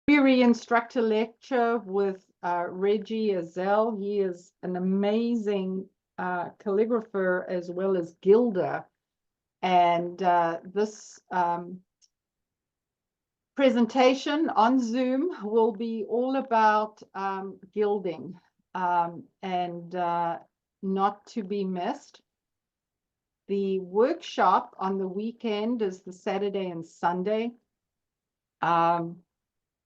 Theory instructor lecture with Reggie Ezell. He is an amazing calligrapher as well as gilder. And this presentation on Zoom will be all about gilding and not to be missed. The workshop on the weekend is the Saturday and Sunday.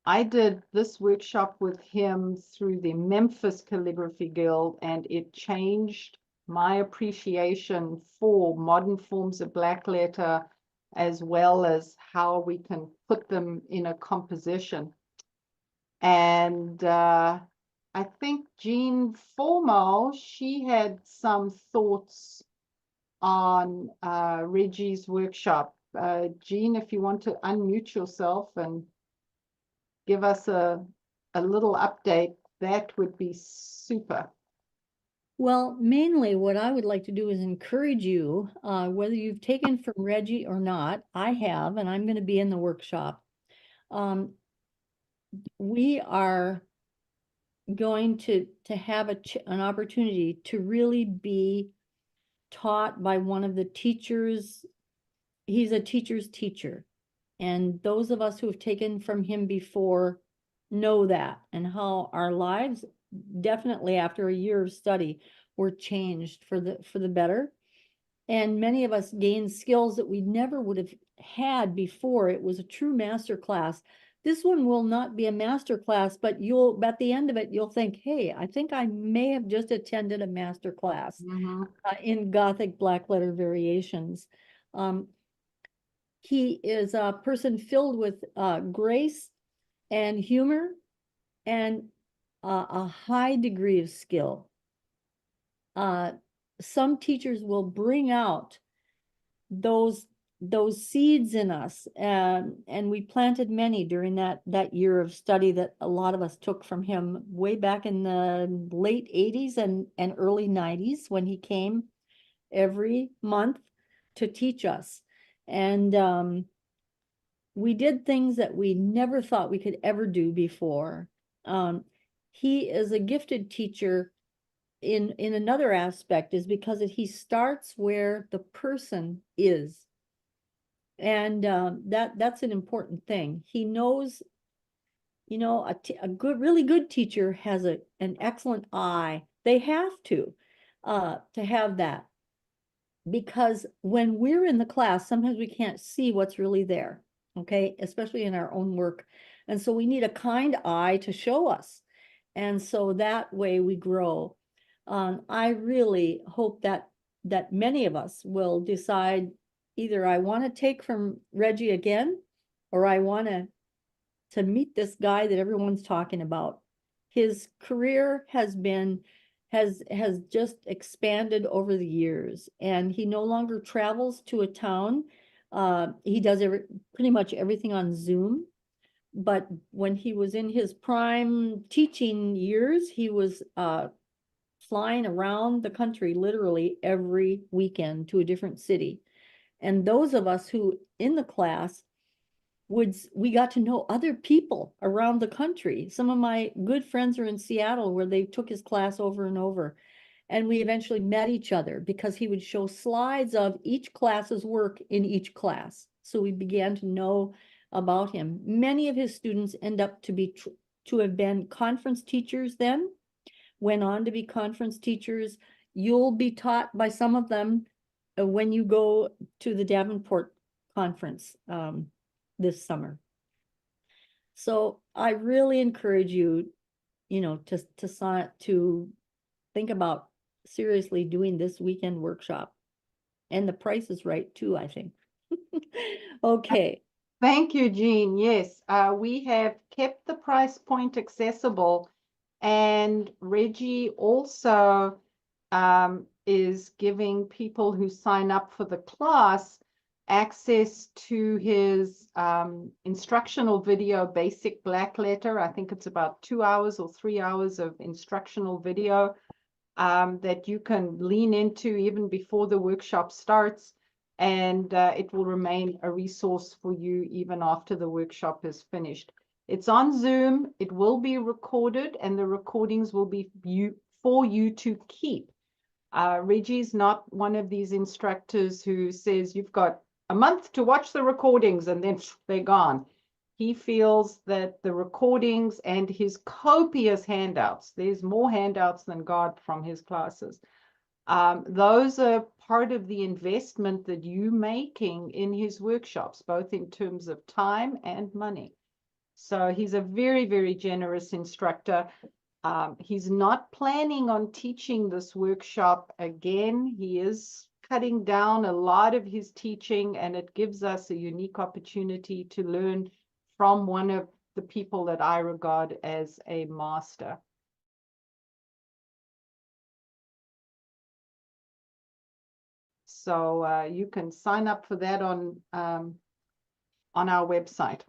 I did this workshop with him through the Memphis Calligraphy Guild, and it changed my appreciation for modern forms of black letter, as well as how we can put them in a composition. And I think Jean Formo, she had some thoughts on Reggie's workshop. Jean, if you want to unmute yourself and give us a little update, that would be super. Well, mainly what I would like to do is encourage you, whether you've taken from Reggie or not, I have, and I'm going to be in the workshop. We are going to have an opportunity to really be taught by one of the teachers. He's a teacher's teacher. And those of us who have taken from him before know that, and how our lives, definitely after a year of study, were changed for the better. And many of us gained skills that we never would have had before. It was a true master class. This one will not be a master class, but at the end of it, you'll think, hey, I think I may have just attended a master class in Gothic black letter variations. He is a person filled with grace and humor and a high degree of skill. Some teachers will bring out those seeds in us, and we planted many during that year of study that a lot of us took from him way back in the late 80s and early 90s, when he came every month to teach us. And we did things that we never thought we could ever do before. He is a gifted teacher in another aspect, is because he starts where the person is. And that's an important thing. He knows, a really good teacher has an excellent eye. They have to have that. Because when we're in the class, sometimes we can't see what's really there, okay, especially in our own work. And so we need a kind eye to show us. And so that way we grow. I really hope that many of us will decide, either I want to take from Reggie again, or I want to meet this guy that everyone's talking about. His career has just expanded over the years, and he no longer travels to a town. He does pretty much everything on Zoom. But when he was in his prime teaching years, he was flying around the country literally every weekend to a different city. And those of us who in the class we got to know other people around the country. Some of my good friends are in Seattle, where they took his class over and over. And we eventually met each other because he would show slides of each class's work in each class. So we began to know about him. Many of his students end up to have been conference teachers then, went on to be conference teachers. You'll be taught by some of them when you go to the Davenport conference this summer. So I really encourage you, to think about seriously doing this weekend workshop. And the price is right too, I think. Okay. Thank you, Jean. Yes, we have kept the price point accessible, and Reggie also is giving people who sign up for the class access to his instructional video, Basic Black Letter. I think it's about 2 hours or 3 hours of instructional video that you can lean into even before the workshop starts. And it will remain a resource for you even after the workshop is finished. It's on Zoom. It will be recorded, and the recordings will be for you to keep. Reggie's not one of these instructors who says you've got a month to watch the recordings and then they're gone. He feels that the recordings and his copious handouts, there's more handouts than God from his classes. Those are part of the investment that you're making in his workshops, both in terms of time and money. So he's a very, very generous instructor. He's not planning on teaching this workshop again. He is cutting down a lot of his teaching, and it gives us a unique opportunity to learn from one of the people that I regard as a master. So you can sign up for that on our website.